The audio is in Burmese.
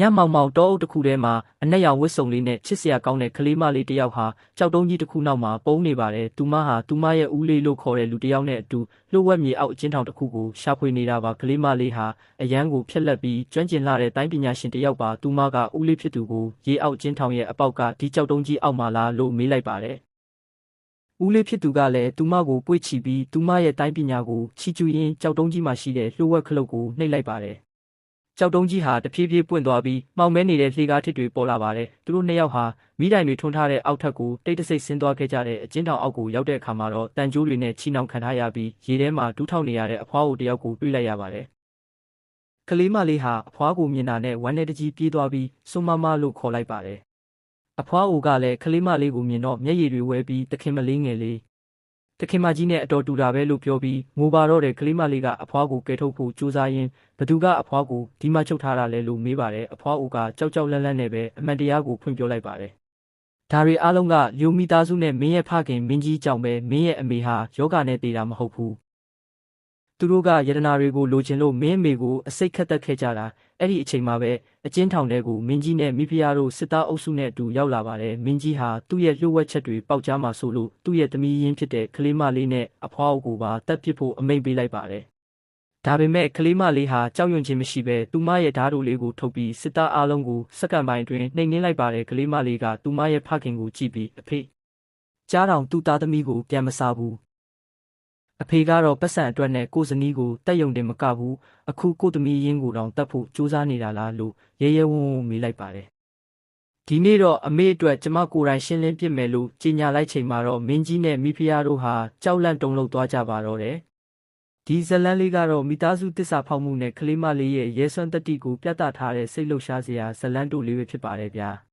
ညမောင်မောင်တောအုပ်တစ်ခုထဲမှာအနက်ရောင်ဝတ်စုံလေးနဲ့ချစ်စရာကောင်းတဲ့ကလေးမလေးတစ်ယောက်ဟာကြောက်တုံးကြီးတစ်ခုနောက်မှာပုန်းနေပါတယ်။သူမဟာသူမရဲ့ဦးလေးလို့ခေါ်တဲ့လူတစ်ယောက်နဲ့အတူလှုပ်ဝက်မြေအောက်အကျဉ်းထောင်တစ်ခုကိုရှာဖွေနေတာပါ။ကလေးမလေးဟာအရန်ကိုဖြက်လက်ပြီးကျွမ်းကျင်လာတဲ့တိုင်းပညာရှင်တစ်ယောက်ပါ။သူမကဦးလေးဖြစ်သူကိုရေအောက်အကျဉ်းထောင်ရဲ့အပေါက်ကဒီကြောက်တုံးကြီးအောက်မှာလားလို့မေးလိုက်ပါတယ်။ဦးလေးဖြစ်သူကလည်းသူမကိုပွေ့ချီပြီးသူမရဲ့တိုင်းပညာကိုချီကျူးရင်းကြောက်တုံးကြီးမှရှိတဲ့လှုပ်ဝက်ခလုတ်ကိုနှိပ်လိုက်ပါတယ်။ကြောက်တုံးကြီးဟာတဖြည်းဖြည်းပွင့်သွားပြီးမှောင်မဲနေတဲ့လှေကားထစ်တွေပေါ်လာပါတယ်။သူတို့နှစ်ယောက်ဟာမိတိုင်တွေထွန်းထားတဲ့အောက်ထပ်ကိုတိတ်တဆိတ်ဆင်းသွားခဲ့ကြတဲ့အကျဉ်းထောင်အောက်ကိုရောက်တဲ့အခါမှာတော့တန်ကြိုးတွေနဲ့ချီနှောင်ခံထားရပြီးရေထဲမှာဒူးထောက်နေရတဲ့အဖွားအိုတယောက်ကိုတွေ့လိုက်ရပါတယ်။ကလေးမလေးဟာအဖွားကိုမြင်တာနဲ့ဝမ်းနဲ့တကြီးပြေးသွားပြီးစွန်းမလို့ခေါ်လိုက်ပါတယ်။အဖွားအိုကလည်းကလေးမလေးကိုမြင်တော့မျက်ရည်တွေဝဲပြီးတခင်မလေးငယ်လေးတခင်မကြီးနဲ့အတော်တူတာပဲလို့ပြောပြီးငိုပါတော့တဲ့ကလေးမလေးကအဖွားကိုကယ်ထုတ်ဖို့ကြိုးစားရင်းဘသူကအဖွားကိုဒီမှာချုပ်ထားတာလဲလို့မေးပါတယ်။အဖွားအိုကကြောက်လန့်နဲ့ပဲအမှန်တရားကိုဖွင့်ပြောလိုက်ပါတယ်။ဒါတွေအားလုံးကလျိုမိသားစုနဲ့မင်းရဲ့ဖခင်မင်းကြီးကြောင့်ပဲမင်းရဲ့အမေဟာယောဂနဲ့တည်တာမဟုတ်ဘူး။သူတို့ကယတနာတွေကိုလိုချင်လို့မင်းအမေကိုအစိတ်ခတ်တက်ခဲ့ကြတာ။အဲ့ဒီအချိန်မှာပဲအကျဉ်းထောင်ထဲကိုမင်းကြီးနဲ့မိဖုရားတို့စစ်သားအုပ်စုနဲ့အတူရောက်လာပါတယ်။မင်းကြီးဟာသူ့ရဲ့လှုပ်ဝက်ချက်တွေပေါက်ကြားမှာဆိုလို့သူ့ရဲ့သမီးရင်းဖြစ်တဲ့ကလေးမလေးနဲ့အဖွားအိုကိုပါတတ်ပစ်ဖို့အမိန့်ပေးလိုက်ပါတယ်။ဒါပေမဲ့ကလေးမလေးဟာကြောက်ရွံ့ခြင်းမရှိဘဲသူမရဲ့ဓာတ်တို့လေးကိုထုတ်ပြီးစစ်သားအားလုံးကိုစက္ကန့်ပိုင်းတွင်နှိမ်နင်းလိုက်ပါတယ်။ကလေးမလေးကသူမရဲ့ဖခင်ကိုကြည့်ပြီးအဖေကြားတောင်သူ့သားသမီးကိုပြန်မစားဘူး။အဖေကတော့ပတ်စံအတွက်နဲ့ကိုဇနီးကိုတက်ယုံတင်မကဘူးအခုကိုသမီးရင်းကိုတောင်တတ်ဖို့ကြိုးစားနေတာလားလို့ရဲဝံ့ဝံ့မေးလိုက်ပါတယ်။ဒီနေ့တော့အမေအတွက်ကျမကိုယ်တိုင်ရှင်းလင်းပြစ်မယ်လို့ကြေညာလိုက်ချိန်မှာတော့မင်းကြီးနဲ့မိဖုရားတို့ဟာကြောက်လန့်တုန်လှုပ်သွားကြပါတော့တယ်။ဒီဇလန်းလေးကတော့မိသားစုတစ္ဆာဖောက်မှုနဲ့ကလေးမလေးရဲ့ရဲစွမ်းတတိကိုပြသထားတဲ့စိတ်လှုပ်ရှားစရာဇလန်းတို့လေးပဲဖြစ်ပါတယ်ဗျာ။